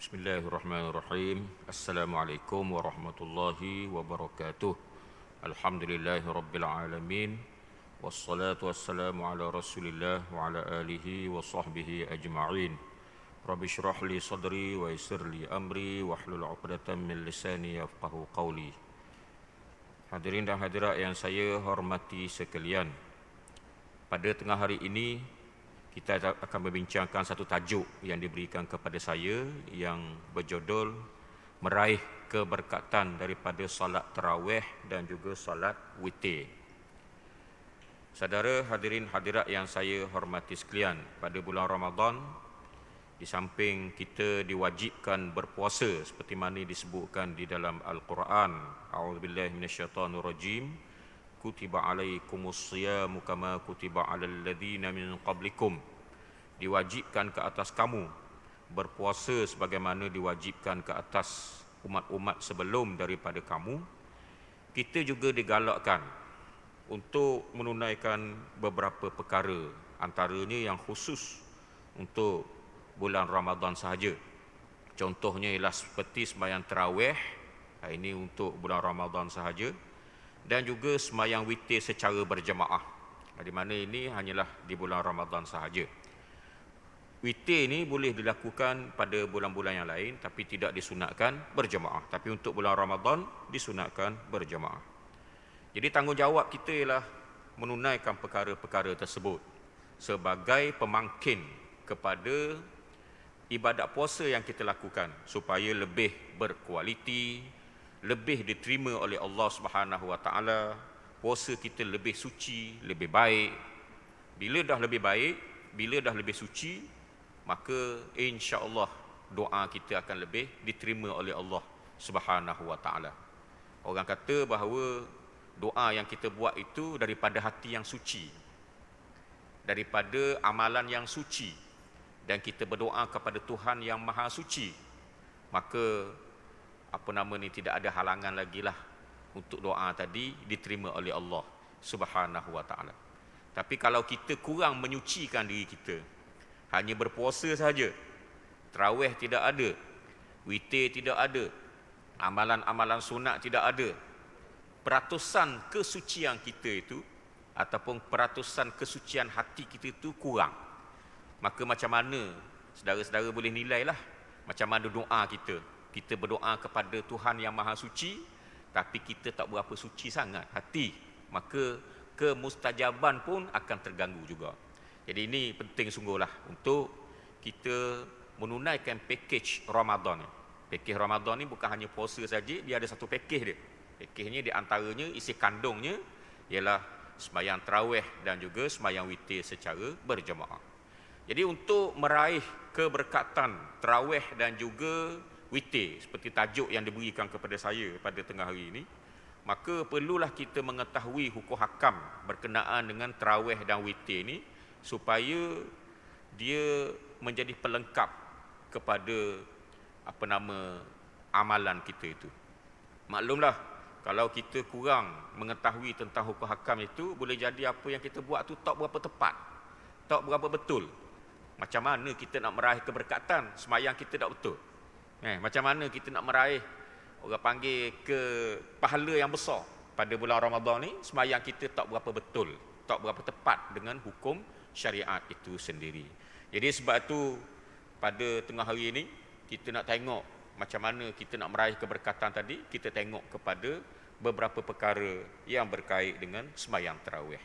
Bismillahirrahmanirrahim. Assalamualaikum warahmatullahi wabarakatuh. Alhamdulillahi rabbil alamin. Wassalatu wassalamu ala Rasulillah wa ala alihi wa sahbihi ajma'in. Rabbi shrah li sadri wa yassir li amri wahlul 'uqdatam min lisani yafqahu qawli. Hadirin dan hadirat yang saya hormati sekalian, pada tengah hari ini kita akan membincangkan satu tajuk yang diberikan kepada saya yang berjudul meraih keberkatan daripada salat tarawih dan juga salat witir. Saudara hadirin hadirat yang saya hormati sekalian, pada bulan Ramadan di samping kita diwajibkan berpuasa seperti mana disebutkan di dalam Al-Quran, a'udzubillahi minasyaitonirrajim, kutiba alaikumus siyamu kama kutiba alal ladzina min qablikum, diwajibkan ke atas kamu berpuasa sebagaimana diwajibkan ke atas umat-umat sebelum daripada kamu. Kita juga digalakkan untuk menunaikan beberapa perkara, antaranya yang khusus untuk bulan Ramadan sahaja. Contohnya ialah seperti sembahyang tarawih, ini untuk bulan Ramadan sahaja, dan juga sembahyang witir secara berjemaah, di mana ini hanyalah di bulan Ramadan sahaja. Witir ini boleh dilakukan pada bulan-bulan yang lain tapi tidak disunatkan berjemaah, tapi untuk bulan Ramadan disunatkan berjemaah. Jadi tanggungjawab kita ialah menunaikan perkara-perkara tersebut sebagai pemangkin kepada ibadat puasa yang kita lakukan supaya lebih berkualiti, lebih diterima oleh Allah Subhanahu Wa Taala. Puasa kita lebih suci, lebih baik. Bila dah lebih baik, bila dah lebih suci, maka insya-Allah doa kita akan lebih diterima oleh Allah Subhanahu Wa Taala. Orang kata bahawa doa yang kita buat itu daripada hati yang suci, daripada amalan yang suci, dan kita berdoa kepada Tuhan yang Maha Suci, maka tidak ada halangan lagi lah untuk doa tadi diterima oleh Allah Subhanahu Wa Taala. Tapi kalau kita kurang menyucikan diri kita, hanya berpuasa saja, tarawih tidak ada, witir tidak ada, amalan-amalan sunat tidak ada, peratusan kesucian kita itu ataupun peratusan kesucian hati kita itu kurang, maka macam mana saudara-saudara boleh nilailah macam mana doa kita. Kita berdoa kepada Tuhan yang Maha Suci, tapi kita tak berapa suci sangat hati, maka kemustajaban pun akan terganggu juga. Jadi ini penting sungguhlah untuk kita menunaikan pakej Ramadan. Pakej Ramadan ni bukan hanya puasa saja, dia ada satu pakej dia. Pakejnya di antaranya, isi kandungnya ialah sembahyang tarawih dan juga sembahyang witir secara berjemaah. Jadi untuk meraih keberkatan tarawih dan juga witir seperti tajuk yang diberikan kepada saya pada tengah hari ini, maka perlulah kita mengetahui hukum hakam berkenaan dengan tarawih dan witir ini supaya dia menjadi pelengkap kepada amalan kita itu. Maklumlah, kalau kita kurang mengetahui tentang hukum hakam itu, boleh jadi apa yang kita buat tu tak berapa tepat, tak berapa betul. Macam mana kita nak meraih keberkatan sembahyang kita tak betul? Macam mana kita nak meraih, orang panggil, ke pahala yang besar pada bulan Ramadan ni, sembahyang kita tak berapa betul, tak berapa tepat dengan hukum syariat itu sendiri. Jadi sebab itu pada tengah hari ini kita nak tengok macam mana kita nak meraih keberkatan tadi. Kita tengok kepada beberapa perkara yang berkait dengan sembahyang tarawih.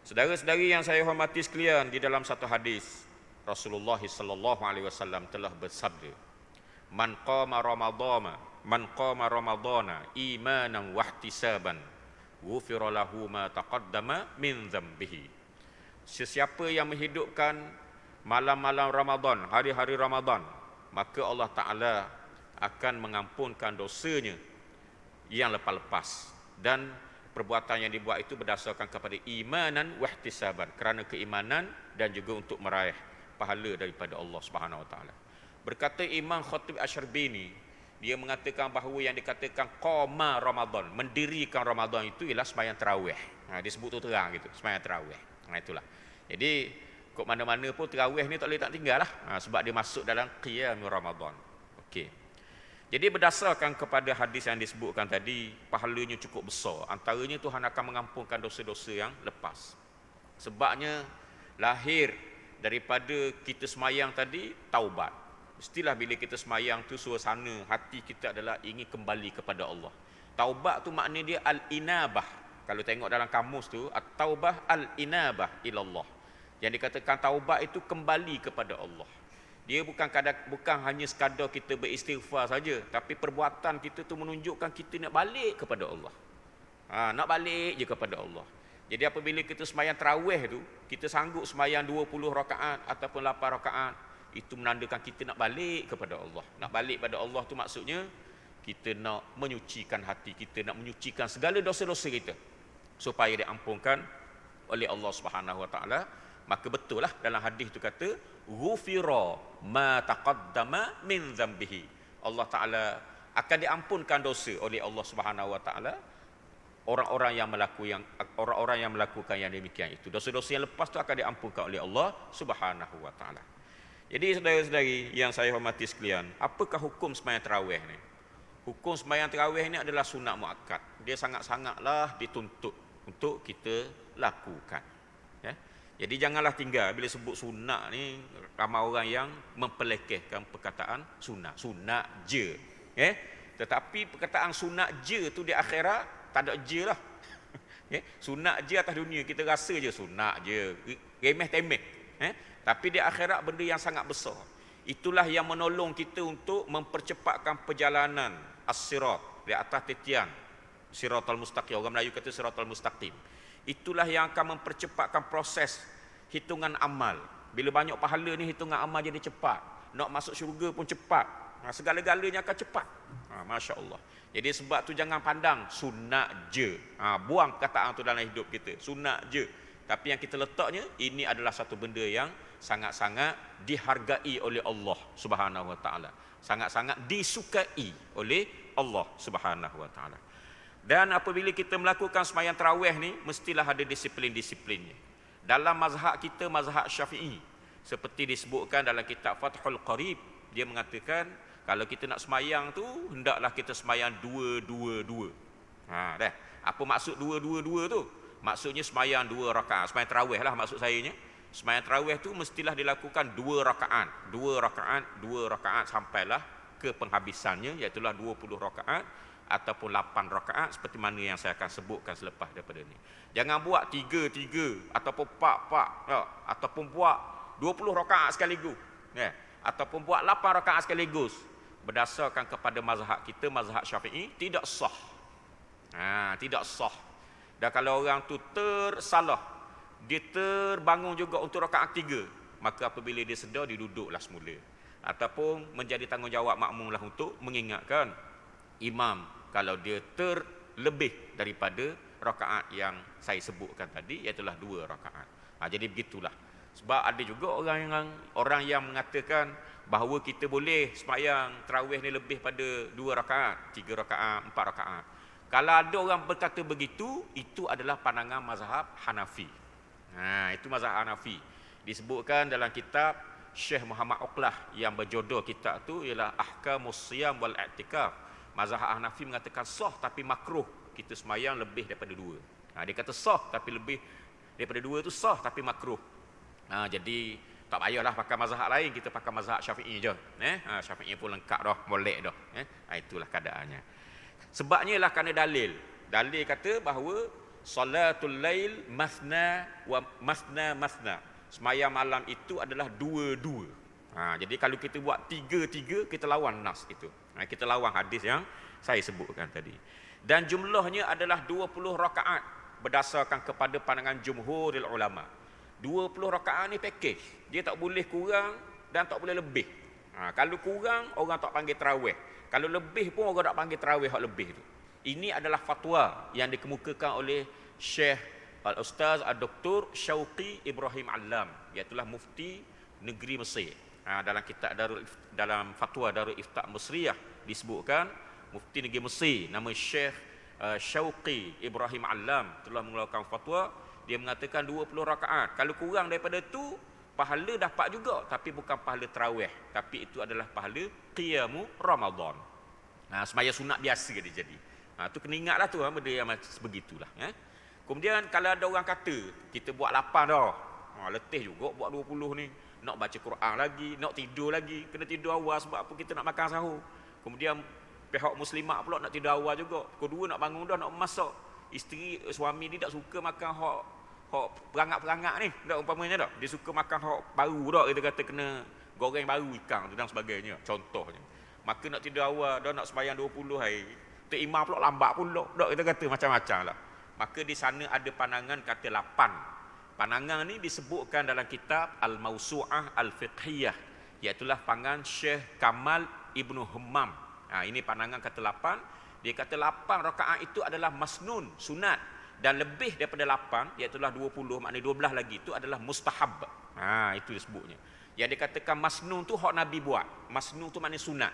Saudara-saudari yang saya hormati sekalian, di dalam satu hadis Rasulullah sallallahu alaihi wasallam telah bersabda, Man qama ramadana imanan wa ihtisaban ghufira lahu ma taqaddama min dhanbihi. Sesiapa yang menghidupkan malam-malam Ramadan, hari-hari Ramadan, maka Allah Ta'ala akan mengampunkan dosanya yang lepas-lepas, dan perbuatan yang dibuat itu berdasarkan kepada imanan wa ihtisaban, kerana keimanan dan juga untuk meraih pahala daripada Allah Subhanahu Wa Taala. Berkata Imam Khatib Asy-Syarbini, dia mengatakan bahawa yang dikatakan qama Ramadan, mendirikan Ramadan, itu ialah sembahyang tarawih. Disebut tu terang gitu, sembahyang tarawih. Itulah. Jadi kok mana-mana pun tarawih ni tak boleh tak tinggal lah, sebab dia masuk dalam qiyam Ramadan. Okey. Jadi berdasarkan kepada hadis yang disebutkan tadi, pahalanya cukup besar. Antaranya Tuhan akan mengampunkan dosa-dosa yang lepas. Sebabnya lahir daripada kita semayang tadi, taubat. Mestilah bila kita semayang tu suasana hati kita adalah ingin kembali kepada Allah. Taubat tu makna dia al-inabah. Kalau tengok dalam kamus tu, at-taubah al-inabah ilallah. Yang dikatakan taubat itu kembali kepada Allah. Dia bukan hanya sekadar kita beristighfar saja, tapi perbuatan kita tu menunjukkan kita nak balik kepada Allah. Nak balik je kepada Allah. Jadi apabila kita semayang tarawih tu, kita sanggup semayang 20 rakaat ataupun 8 rakaat, itu menandakan kita nak balik kepada Allah. Nak balik pada Allah tu maksudnya kita nak menyucikan hati kita, nak menyucikan segala dosa-dosa kita supaya diampunkan oleh Allah Subhanahu Wa Taala. Maka betul lah dalam hadis tu kata ghufira ma taqaddama min dzambihi. Allah Taala akan diampunkan dosa oleh Allah Subhanahu Wa Taala orang-orang yang melakukan yang demikian itu. Dosa-dosa yang lepas tu akan diampunkan oleh Allah Subhanahu Wa Taala. Jadi saudara-saudari yang saya hormati sekalian, apakah hukum sembahyang tarawih ni? Hukum sembahyang tarawih ni adalah sunat muakkad. Dia sangat-sangatlah dituntut untuk kita lakukan. Ya. Jadi janganlah tinggal bila sebut sunat ni, ramai orang yang mempelekehkan perkataan sunat. Sunat je. Tetapi perkataan sunat je tu di akhirat tak ada je lah. Sunat je atas dunia kita rasa je sunat je, remeh-temeh. Tapi di akhirat benda yang sangat besar. Itulah yang menolong kita untuk mempercepatkan perjalanan as-sirat di atas titian siratal mustaqim. Orang Melayu kata siratal mustaqim. Itulah yang akan mempercepatkan proses hitungan amal. Bila banyak pahala ni, hitungan amal jadi cepat. Nak masuk syurga pun cepat. Segala-galanya akan cepat. Masya Allah. Jadi sebab tu jangan pandang sunat je. Buang perkataan tu dalam hidup kita. Sunat je. Tapi yang kita letaknya, ini adalah satu benda yang sangat-sangat dihargai oleh Allah Subhanahu Wa Taala. Sangat-sangat disukai oleh Allah Subhanahu Wa Taala. Dan apabila kita melakukan sembahyang tarawih ni, mestilah ada disiplin-disiplinnya. Dalam mazhab kita, mazhab Syafi'i, seperti disebutkan dalam kitab Fathul Qarib, dia mengatakan kalau kita nak sembahyang tu, hendaklah kita sembahyang 2-2-2. Dah. Apa maksud 2-2-2 tu? Maksudnya sembahyang 2 rakaat. Sembahyang tarawih lah maksud saya nya. Sembahyang tarawih tu mestilah dilakukan 2 rakaat. 2 rakaat, 2 rakaat sampailah ke penghabisannya, iaitu 20 rakaat ataupun 8 rakaat seperti mana yang saya akan sebutkan selepas daripada ni. Jangan buat 3-3 ataupun 4-4 ataupun buat 20 rakaat sekaligus. Ataupun buat 8 rakaat sekaligus. Berdasarkan kepada mazhab kita, mazhab Syafi'i, tidak sah. Tidak sah. Dan kalau orang tu tersalah, dia terbangun juga untuk rakaat 3, maka apabila dia sedar, dia duduklah semula. Ataupun menjadi tanggungjawab makmumlah untuk mengingatkan imam kalau dia terlebih daripada rakaat yang saya sebutkan tadi, iaitu 2 rakaat. Jadi begitulah. Sebab ada juga orang yang mengatakan bahawa kita boleh sembahyang tarawih ni lebih pada 2 rakaat, 3 rakaat, 4 rakaat. Kalau ada orang berkata begitu, itu adalah pandangan mazhab Hanafi. Itu mazhab Hanafi. Disebutkan dalam kitab Syekh Muhammad Uqlah yang berjodoh kitab tu ialah Ahkamus Siyam wal I'tikaf. Mazhab Hanafi mengatakan sah tapi makruh kita sembahyang lebih daripada 2. Dia kata sah tapi lebih daripada 2 tu sah tapi makruh. Jadi tak payahlah pakai mazhab lain, kita pakai mazhab Syafi'i je. Syafi'i pun lengkap dah, molek dah. Itulah keadaannya. Sebabnya ialah kerana dalil. Dalil kata bahawa salatul lail masna wa masna. Sembahyang malam itu adalah 2-2. Jadi kalau kita buat 3-3, kita lawan nas itu. Kita lawan hadis yang saya sebutkan tadi. Dan jumlahnya adalah 20 rakaat berdasarkan kepada pandangan jumhurul ulama. 20 rakaat ni package. Dia tak boleh kurang dan tak boleh lebih. Kalau kurang, orang tak panggil tarawih. Kalau lebih pun orang tak panggil tarawih hak lebih tu. Ini adalah fatwa yang dikemukakan oleh Syekh Al-Ustaz Al-Doktor Syauqi Ibrahim Allam, iaitulah mufti negeri Mesir. Dalam kitab dalam fatwa Darul Ifta' Mesriyah disebutkan mufti negeri Mesir nama Syekh Syauqi Ibrahim Allam telah mengeluarkan fatwa. Dia mengatakan 20 rakaat. Kalau kurang daripada tu, pahala dapat juga, tapi bukan pahala tarawih, tapi itu adalah pahala qiyamu Ramadan. Sembahyang sunat biasa dia jadi. Tu kena ingatlah tu, benda yang sebegitulah. Kemudian kalau ada orang kata kita buat 8 dah, letih juga buat 20 ni, nak baca Quran lagi, nak tidur lagi, kena tidur awal sebab apa, kita nak makan sahur. Kemudian pihak muslimat pula nak tidur awal juga, pukul 2 nak bangun dah, nak masak. Isteri suami ni tak suka makan hak perangat-perangat ni, tak umpamanya tak. Dia suka makan hak baru dah, kita kata kena goreng baru ikan tu dan sebagainya, contohnya. Maka nak tidur awal dah, nak sembahyang 20 hari. Tok imam pula lambat pula, tak, kita kata macam-macam lah. Maka di sana ada pandangan kata 8. Pandangan ni disebutkan dalam kitab Al-Mawsu'ah Al-Fiqhiyah, iaitulah pandangan Syekh Kamal Ibnu Hammam. Ini pandangan kata 8. Dia kata 8 rakaat itu adalah masnun, sunat, dan lebih daripada 8, iaitulah 20, maknanya 12 lagi, itu adalah mustahab. Itu disebutnya. Yang dikatakan masnun tu hak Nabi buat. Masnun tu maknanya sunat,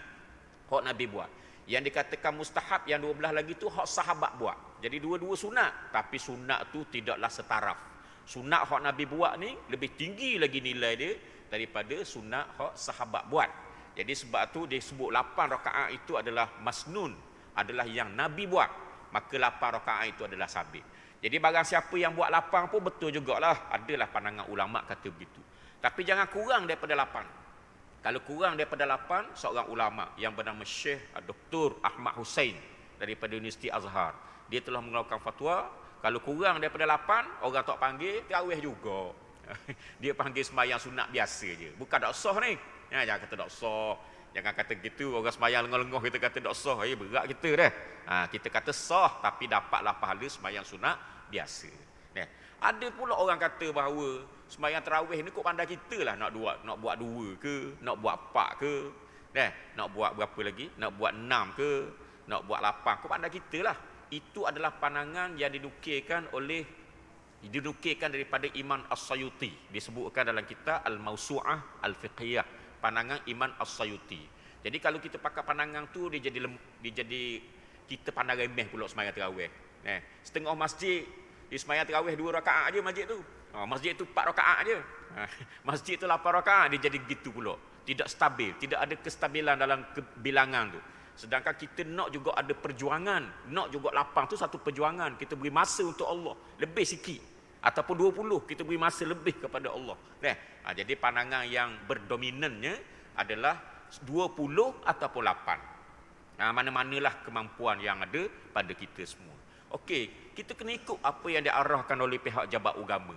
hak Nabi buat. Yang dikatakan mustahab yang 12 lagi tu hak sahabat buat. Jadi dua-dua sunat, tapi sunat tu tidaklah setaraf. Sunat hak Nabi buat ni lebih tinggi lagi nilai dia daripada sunat hak sahabat buat. Jadi sebab tu dia sebut 8 rakaat itu adalah masnun, adalah yang Nabi buat. Maka 8 rakaat itu adalah sabit. Jadi barang siapa yang buat 8 pun betul jugalah, adalah pandangan ulama kata begitu. Tapi jangan kurang daripada 8. Kalau kurang daripada 8, seorang ulama yang bernama Syekh Dr. Ahmad Hussein daripada Universiti Azhar, dia telah mengeluarkan fatwa, kalau kurang daripada 8, orang tak panggil tarawih juga. Dia panggil sembahyang sunat biasa je, bukan tak sah ni. Jangan kata tak sah, jangan kata gitu, orang sembahyang lengoh-lengoh kita kata tak sah, berat kita dah. Kita kata sah, tapi dapatlah pahala sembahyang sunat biasa. Ada pula orang kata bahawa sembahyang tarawih ni kok pandai kita lah, nak buat 2 ke, nak buat 4 ke, nak buat berapa lagi, nak buat 6 ke, nak buat 8, kok pandai kita lah. Itu adalah pandangan yang dinukilkan daripada Imam As-Sayuti, disebutkan dalam kitab Al-Mawsu'ah Al-Fiqhiyah, pandangan Imam As-Sayuti. Jadi kalau kita pakai pandangan tu, dia jadi kita pandang remeh pula sembahyang tarawih. Setengah masjid dia sembahyang tarawih 2 rakaat aje masjid tu. Masjid tu 4 rakaat aje. Masjid tu 8 rakaat, dia jadi gitu pula. Tidak stabil, tidak ada kestabilan dalam bilangan tu. Sedangkan kita nak juga ada perjuangan, nak juga 8 tu satu perjuangan. Kita beri masa untuk Allah lebih sikit, ataupun 20 kita beri masa lebih kepada Allah. Jadi pandangan yang berdominannya adalah 20 ataupun 8. Mana-manalah kemampuan yang ada pada kita semua. Okey, kita kena ikut apa yang diarahkan oleh pihak jabat agama.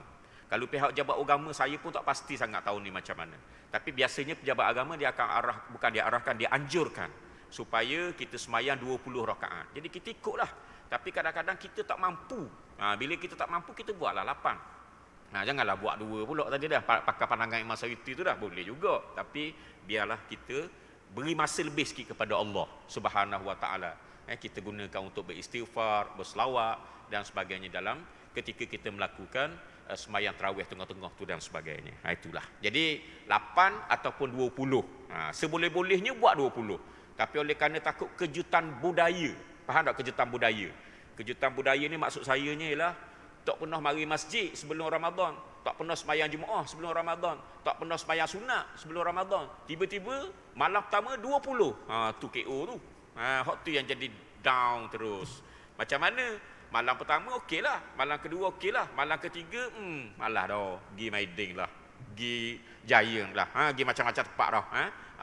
Kalau pihak jabat agama, saya pun tak pasti sangat tahu ni macam mana. Tapi biasanya pejabat agama dia akan dia anjurkan supaya kita sembahyang 20 rakaat. Jadi kita ikutlah. Tapi kadang-kadang kita tak mampu. Bila kita tak mampu, kita buatlah 8. Janganlah buat 2 pula tadi dah. Pakai pandangan Imam Sayuti tu dah boleh juga. Tapi biarlah kita beri masa lebih sikit kepada Allah Subhanahu Wa Taala. Kita gunakan untuk beristighfar, berselawat dan sebagainya dalam ketika kita melakukan sembahyang tarawih tengah-tengah tu dan sebagainya. Itulah. Jadi 8 ataupun 20. Seboleh-bolehnya buat 20. Tapi oleh kerana takut kejutan budaya. Faham tak kejutan budaya? Kejutan budaya ni maksud saya ni ialah tak pernah mari masjid sebelum Ramadan, tak pernah sembahyang Jumaat sebelum Ramadan, tak pernah sembahyang sunat sebelum Ramadan. Tiba-tiba malam pertama 20. Tu KO tu. Hak tu yang jadi down terus. Macam mana? Malam pertama okeylah, malam kedua okeylah, malam ketiga malah dah, pergi Maiding lah, pergi Giant lah, pergi macam-macam tempat dah.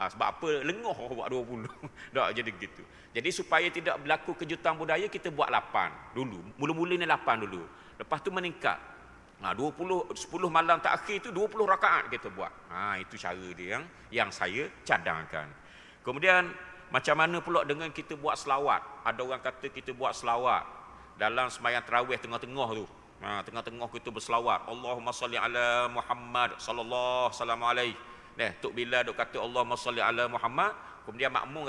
Sebab apa? Lengoh buat 20. Dah jadi gitu. Jadi supaya tidak berlaku kejutan budaya, kita buat 8 dulu. Mula-mula ni 8 dulu. Lepas tu meningkat. 10 malam terakhir tu 20 rakaat kita buat. Itu cara dia yang saya cadangkan. Kemudian macam mana pula dengan kita buat selawat? Ada orang kata kita buat selawat dalam sembahyang tarawih tengah-tengah tu. Tengah-tengah kita berselawat, Allahumma salli ala Muhammad sallallahu alaihi. Tok Bilal duk kata Allahumma salli ala Muhammad, kemudian makmum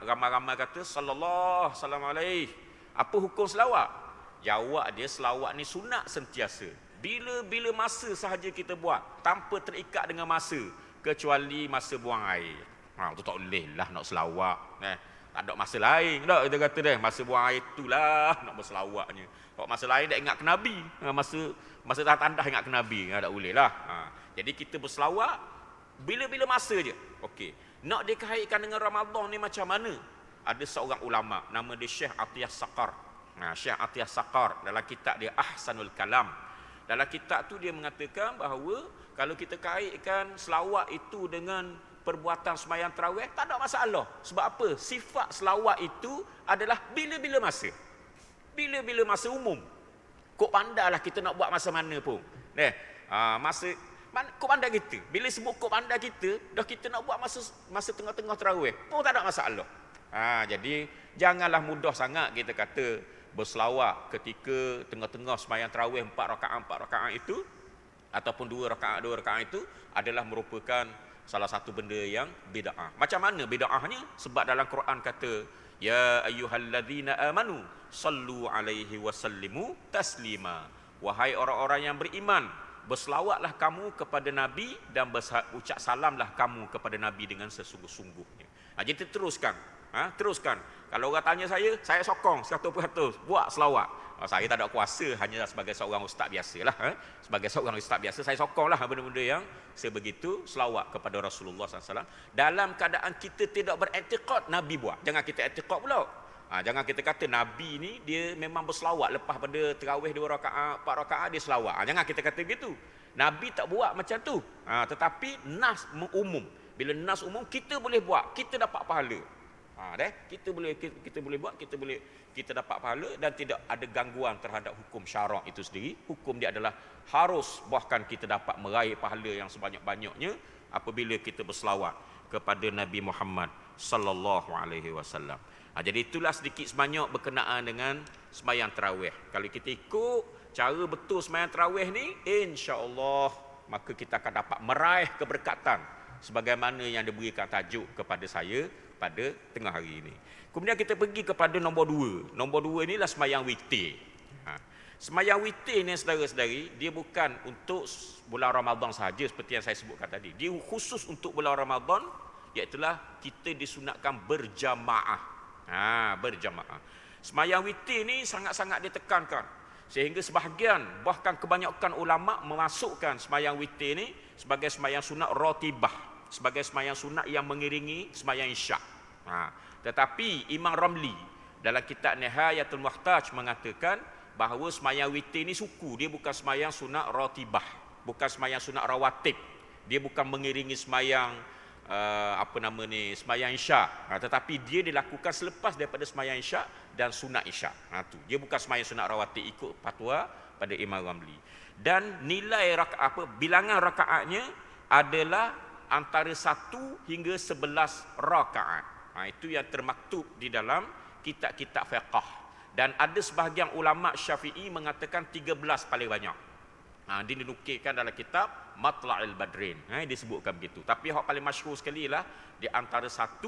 ramai-ramai kata sallallahu alaihi. Apa hukum selawat? Jawab dia, selawat ni sunat sentiasa. Bila masa sahaja kita buat, tanpa terikat dengan masa, kecuali masa buang air. Tu tak boleh lah nak selawat. Tak ada masa lain tak kita kata dah. Masa buang air itulah nak berselawatnya. Kalau masa lain dah ingat ke Nabi. Masa tandah ingat ke Nabi. Tak boleh lah. Jadi kita berselawat bila-bila masa je. Okey. Nak dikaitkan dengan Ramadan ni macam mana? Ada seorang ulama nama dia Syekh Atiyah Saqar. Syekh Atiyah Saqar dalam kitab dia Ahsanul Kalam. Dalam kitab tu dia mengatakan bahawa kalau kita kaitkan selawat itu dengan perbuatan sembahyang tarawih, tak ada masalah. Sebab apa? Sifat selawat itu adalah bila-bila masa. Bila-bila masa umum. Kok pandailah kita nak buat masa mana pun. Kok pandai kita. Bila sebut kok pandai kita, dah kita nak buat masa tengah-tengah tarawih pun tak ada masalah. Jadi janganlah mudah sangat kita kata berselawat ketika tengah-tengah sembahyang tarawih 4 rakaat itu ataupun 2 rakaat itu adalah merupakan salah satu benda yang bid'ah. Macam mana bid'ahnya? Sebab dalam Quran kata, ya ayyuhalladzina amanu sallu alaihi wasallimu taslima. Wahai orang-orang yang beriman, berselawatlah kamu kepada Nabi dan ucap salamlah kamu kepada Nabi dengan sesungguh-sungguhnya. Jadi teruskan. Teruskan. Kalau orang tanya saya sokong 100% buat selawat. Saya tak ada kuasa, hanya sebagai seorang ustaz biasalah. Sebagai seorang ustaz biasa, saya sokonglah benda-benda yang sebegitu selawat kepada Rasulullah SAW. Dalam keadaan kita tidak beriktikad, Nabi buat. Jangan kita iktikad pula. Jangan kita kata Nabi ni dia memang berselawat lepas pada tarawih 2 rakaat, 4 rakaat dia selawat. Jangan kita kata begitu. Nabi tak buat macam tu. Tetapi nas umum. Bila nas umum kita boleh buat, kita dapat pahala. Kita boleh buat, kita dapat pahala dan tidak ada gangguan terhadap hukum syarak itu sendiri. Hukum dia adalah harus, bahkan kita dapat meraih pahala yang sebanyak-banyaknya apabila kita berselawat kepada Nabi Muhammad sallallahu alaihi wasallam. Jadi itulah sedikit sebanyak berkenaan dengan sembahyang tarawih. Kalau kita ikut cara betul sembahyang tarawih ni, insya-Allah maka kita akan dapat meraih keberkatan sebagaimana yang diberikan tajuk kepada saya pada tengah hari ini. Kemudian kita pergi kepada nombor 2. Nombor 2 inilah sembahyang witir. Sembahyang witir ni saudara-saudari, dia bukan untuk bulan Ramadan sahaja seperti yang saya sebutkan tadi. Dia khusus untuk bulan Ramadan, iaitu kita disunatkan berjamaah. Berjamaah. Sembahyang witir ni sangat-sangat ditekankan. Sehingga sebahagian, bahkan kebanyakan ulama memasukkan sembahyang witir ni sebagai sembahyang sunat ratibah, sebagai sembahyang sunat yang mengiringi sembahyang isyak. Tetapi Imam Ramli dalam kitab Nihayatul Muhtaj mengatakan bahawa sembahyang witir ni suku, dia bukan sembahyang sunat ratibah, bukan sembahyang sunat rawatib. Dia bukan mengiringi sembahyang sembahyang isyak, tetapi dia dilakukan selepas daripada sembahyang isyak dan sunat isyak. Dia bukan sembahyang sunat rawatib ikut fatwa pada Imam Ramli. Dan nilai bilangan rakaatnya adalah antara 1 hingga 11 rakaat. Itu yang termaktub di dalam kitab-kitab fiqh. Dan ada sebahagian ulama Syafi'i mengatakan 13 paling banyak. Dinukilkan dalam kitab Matla'il Badrin. Disebutkan begitu. Tapi yang paling masyhur sekali lah di antara 1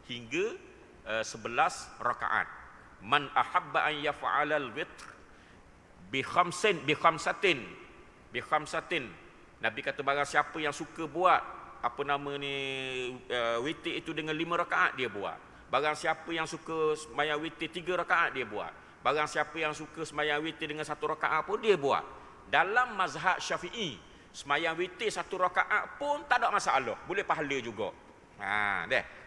hingga 11 rakaat. Man ahabba an yaf'alal witr bi khamsatin. Nabi kata barang siapa yang suka buat witir itu dengan 5 rakaat dia buat. Barang siapa yang suka sembahyang witir 3 rakaat dia buat. Barang siapa yang suka sembahyang witir dengan 1 rakaat pun dia buat. Dalam mazhab Syafi'i, sembahyang witir 1 rakaat pun tak ada masalah, boleh pahala juga.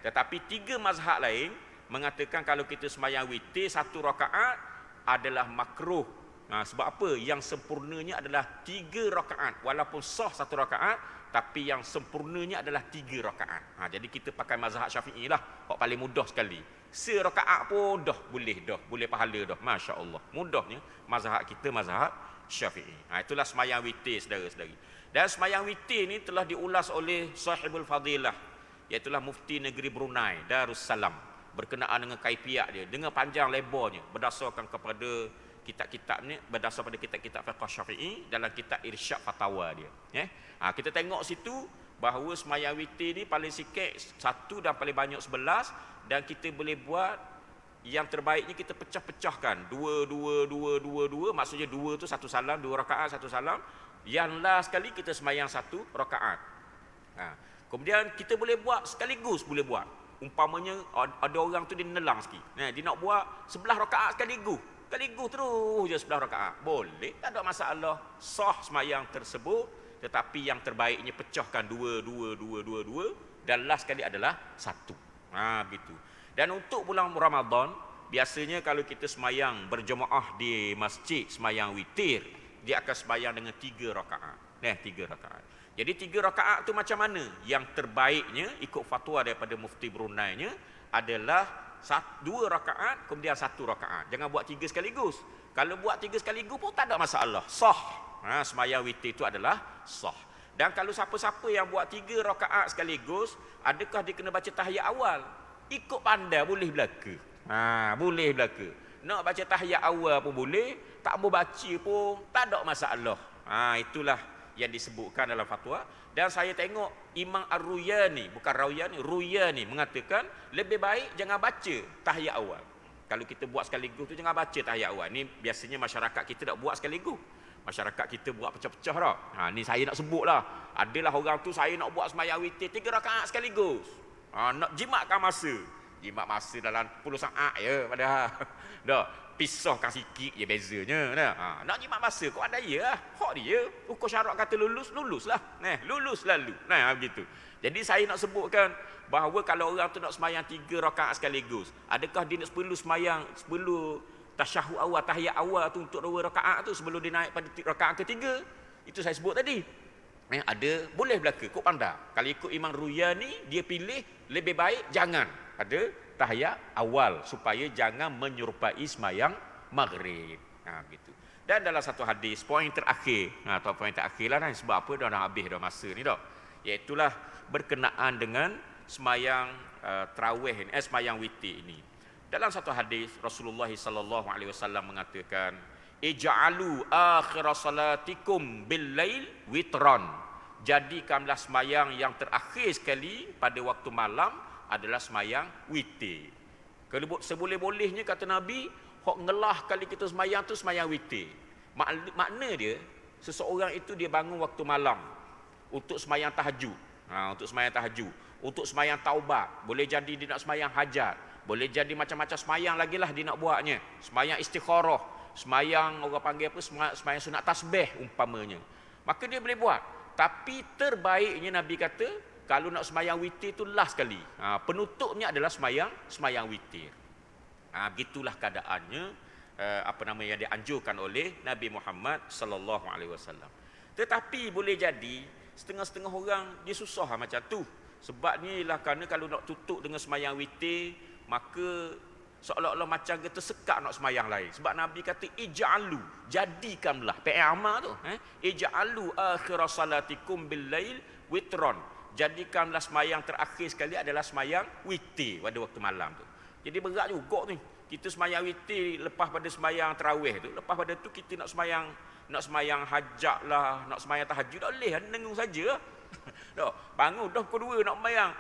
Tetapi 3 mazhab lain mengatakan kalau kita sembahyang witir 1 rakaat adalah makruh. Sebab apa? Yang sempurnanya adalah 3 rakaat. Walaupun sah 1 rakaat, tapi yang sempurnanya adalah 3 rakaat. Jadi kita pakai mazhab Syafi'i lah, yang paling mudah sekali. Serakaat pun boleh pahala dah. Masya-Allah. Mudahnya mazhab kita mazhab Syafi'i. Itulah sembahyang witir saudara-saudari. Dan sembahyang witir ni telah diulas oleh sahibul fadilah, iaitu mufti negeri Brunei Darussalam, berkenaan dengan kaifiat dia dengan panjang lebarnya berdasarkan kepada kitab-kitab ni, berdasarkan pada kitab-kitab fiqh Syafi'i dalam kitab Irsyad Fatawa dia. Kita tengok situ bahawa sembahyang witir ni paling sikit 1 dan paling banyak 11, dan kita boleh buat yang terbaiknya kita pecah-pecahkan 2, maksudnya 2 tu 1 salam, 2 rakaat 1 salam. Yang last sekali kita sembahyang 1 rakaat. Kemudian kita boleh buat sekaligus, boleh buat. Umpamanya ada orang tu dia nelang sikit. Dia nak buat 11 rakaat sekaligus terus je 11 rakaat. Boleh, tak ada masalah. Sah sembahyang tersebut tetapi yang terbaiknya pecahkan dua, dan last sekali adalah satu. Begitu. Dan untuk bulan Ramadan, biasanya kalau kita semayang berjemaah di masjid, semayang witir, dia akan semayang dengan 3 rakaat. 3 rakaat. Jadi 3 rakaat tu macam mana? Yang terbaiknya ikut fatwa daripada Mufti Brunei-nya adalah 2 rakaat kemudian 1 rakaat. Jangan buat 3 sekaligus. Kalau buat 3 sekaligus pun tak ada masalah. Sah. Semayang witir itu adalah sah. Dan kalau siapa-siapa yang buat 3 rakaat sekaligus, adakah dia kena baca tahiyat awal? Ikut pandai boleh belaka. Boleh belaka. Nak baca tahiyat awal pun boleh, tak mau baca pun tak ada masalah. Itulah yang disebutkan dalam fatwa. Dan saya tengok Imam Ar-Ruyani, bukan Rauyani, Ruyani mengatakan lebih baik jangan baca tahiyat awal. Kalau kita buat sekaligus tu jangan baca tahiyat awal. Ni biasanya masyarakat kita tak buat sekaligus. Masyarakat kita buat pecah-pecah dah. Ni saya nak sebut lah. Adalah orang tu saya nak buat semayang witir 3 rakaat sekaligus. Nak jimatkan masa. Jimat masa dalam 10 saat je padahal. Dah, pisahkan sikit je bezanya. Nak jimat masa kau ada ya. Hak dia. Ukur syarat kata lulus, luluslah. Lulus lalu. Begitu. Jadi saya nak sebutkan bahawa kalau orang tu nak semayang 3 rakaat sekaligus, adakah dia nak perlu semayang, perlu tasyahud awal, tahiyat awal tu untuk 2 rakaat tu sebelum dia naik pada rakaat ketiga? Itu saya sebut tadi. Ada, boleh belaka, kau pandai. Kalau ikut Imam Ruyani, dia pilih lebih baik jangan ada tahiyat awal supaya jangan menyerupai semayang maghrib. Begitu. Dan dalam satu hadis, poin terakhir, atau poin terakhir lah, sebab apa dah habis dah masa ni dah, iaitulah berkenaan dengan semayang tarawih ni, semayang witir ini. Dalam satu hadis Rasulullah sallallahu alaihi wasallam mengatakan, ij'alu akhir salatikum bil lail witran. Jadikanlah semayang yang terakhir sekali pada waktu malam adalah semayang witir. Kalau seboleh-bolehnya kata Nabi, hok ngelah kali kita semayang tu semayang witir. Makna dia, seseorang itu dia bangun waktu malam untuk semayang tahajud. Untuk semayang tahajud, untuk semayang taubat, boleh jadi dia nak semayang hajat, boleh jadi macam-macam semayang lagi lah dia nak buatnya. Semayang istikharah, semayang orang panggil apa, semayang sunat tasbih umpamanya. Maka dia boleh buat. Tapi terbaiknya Nabi kata, kalau nak semayang witir tu last sekali. Penutupnya adalah semayang witir. Begitulah keadaannya yang dianjurkan oleh Nabi Muhammad sallallahu alaihi wasallam. Tetapi boleh jadi setengah-setengah orang dia susah macam tu. Sebab ni lah kerana kalau nak tutup dengan semayang witir, maka seolah-olah macam kita sekat nak semayang lain. Sebab Nabi kata ij'alu, jadikanlah fi'il tu, ij'alu akhir salatikum bil lail witron. Jadikanlah semayang terakhir sekali adalah semayang witir pada waktu malam tu. Jadi berat juga ni. Kita semayang witir lepas pada semayang tarawih tu, lepas pada tu kita nak semayang hajat lah, nak semayang tahajud, tak boleh, nengung saja. Dah, bangun dah pukul 2 nak semayang.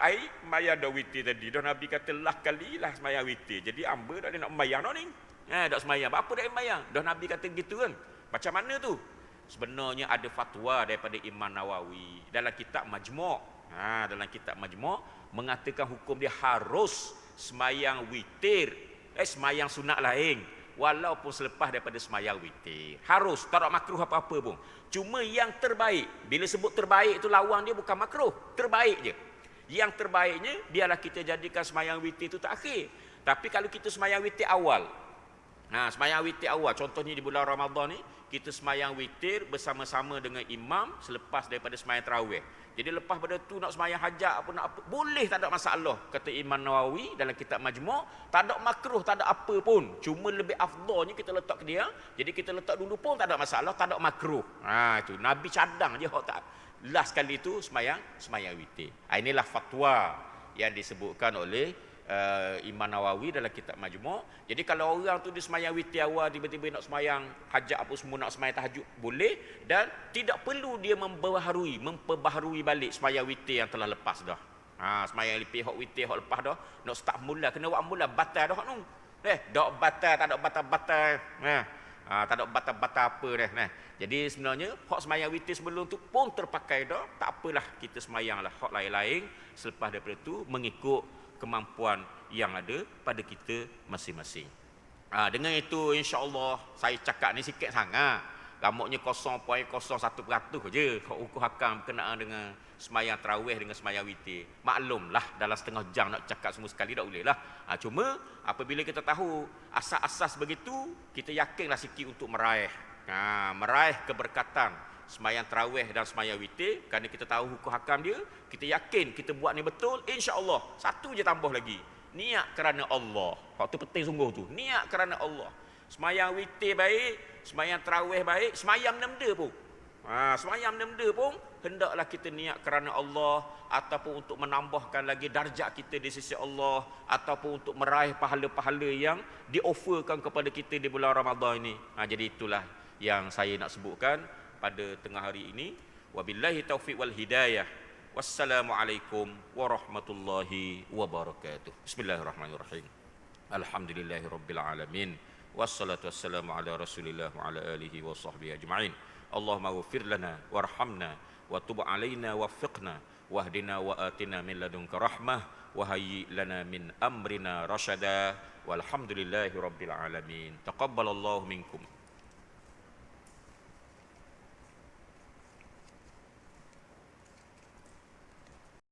Semayang dah witir tadi. Dah Nabi kata lah kali lah semayang witir. Jadi hamba dah dia nak semayang dah ni. Dah semayang. Apa dah semayang? Dah Nabi kata gitu kan. Macam mana tu? Sebenarnya ada fatwa daripada Imam Nawawi dalam kitab Majmu'. Dalam kitab Majmu' mengatakan hukum dia harus semayang witir, semayang sunat lain, walaupun selepas daripada semayang witir. Harus, tak ada makruh apa-apa pun. Cuma yang terbaik, bila sebut terbaik tu lawan dia bukan makruh, terbaik je. Yang terbaiknya biarlah kita jadikan semayang witir itu terakhir. Tapi kalau kita semayang witir awal, semayang witir awal, contohnya di bulan Ramadan ni, kita semayang witir bersama-sama dengan imam selepas daripada semayang tarawih. Jadi lepas pada tu nak semayang hajat apa nak apa, boleh, tak ada masalah. Kata Imam Nawawi dalam kitab Majmu', tak ada makruh, tak ada apa pun. Cuma lebih afdalnya kita letak ke dia. Jadi kita letak dulu pun tak ada masalah, tak ada makruh. Itu Nabi cadang je hak tak. Last kali tu semayang witir. Inilah fatwa yang disebutkan oleh Imam Nawawi dalam kitab Majmu'. Jadi kalau orang tu dia semayang witir awal, tiba-tiba nak semayang hajat apa semua, nak semayang tahajud, boleh. Dan tidak perlu dia memperbaharui balik semayang witir yang telah lepas dah. Semayang hak witir hak lepas dah, nak start mula, kena buat mula, batal dah hak tu. Dak batal, tak ada batal-batal. Tak ada batal-batal apa dah. Jadi sebenarnya hak semayang witir sebelum tu pun terpakai dah, tak apalah kita semayanglah hak lain-lain selepas daripada tu mengikut kemampuan yang ada pada kita masing-masing. Dengan itu insya-Allah saya cakap ni sikit sangat. Gamuknya 0.01% je ukur hakam berkenaan dengan semayang tarawih dengan semayang witir. Maklumlah dalam setengah jam nak cakap semua sekali tak boleh lah. Cuma apabila kita tahu asas-asas begitu, kita yakinlah sikit untuk meraih. Meraih keberkatan semayang tarawih dan semayang witir, kerana kita tahu hukum hakam dia, kita yakin kita buat ni betul, insya-Allah. Satu je tambah lagi. Niat kerana Allah. Waktu penting sungguh tu. Niat kerana Allah. Semayang witir baik, semayang tarawih baik, semayang benda pun. Semayang benda pun hendaklah kita niat kerana Allah, ataupun untuk menambahkan lagi darjat kita di sisi Allah, ataupun untuk meraih pahala-pahala yang diofferkan kepada kita di bulan Ramadan ini. Jadi itulah yang saya nak sebutkan pada tengah hari ini. Wabillahi taufiq wal hidayah. Wassalamualaikum warahmatullahi wabarakatuh. Bismillahirrahmanirrahim. Alhamdulillahirabbil alamin. Wassalatu wassalamu ala Rasulillah wa ala alihi wa sahbihi ajma'in. Allahumma ighfir lana warhamna wa tub alaina waffiqna wahdina wa atina min ladunka rahmah wa hayyi lana min amrina rasyada. Walhamdulillahirabbil alamin. Taqabbalallahu minkum.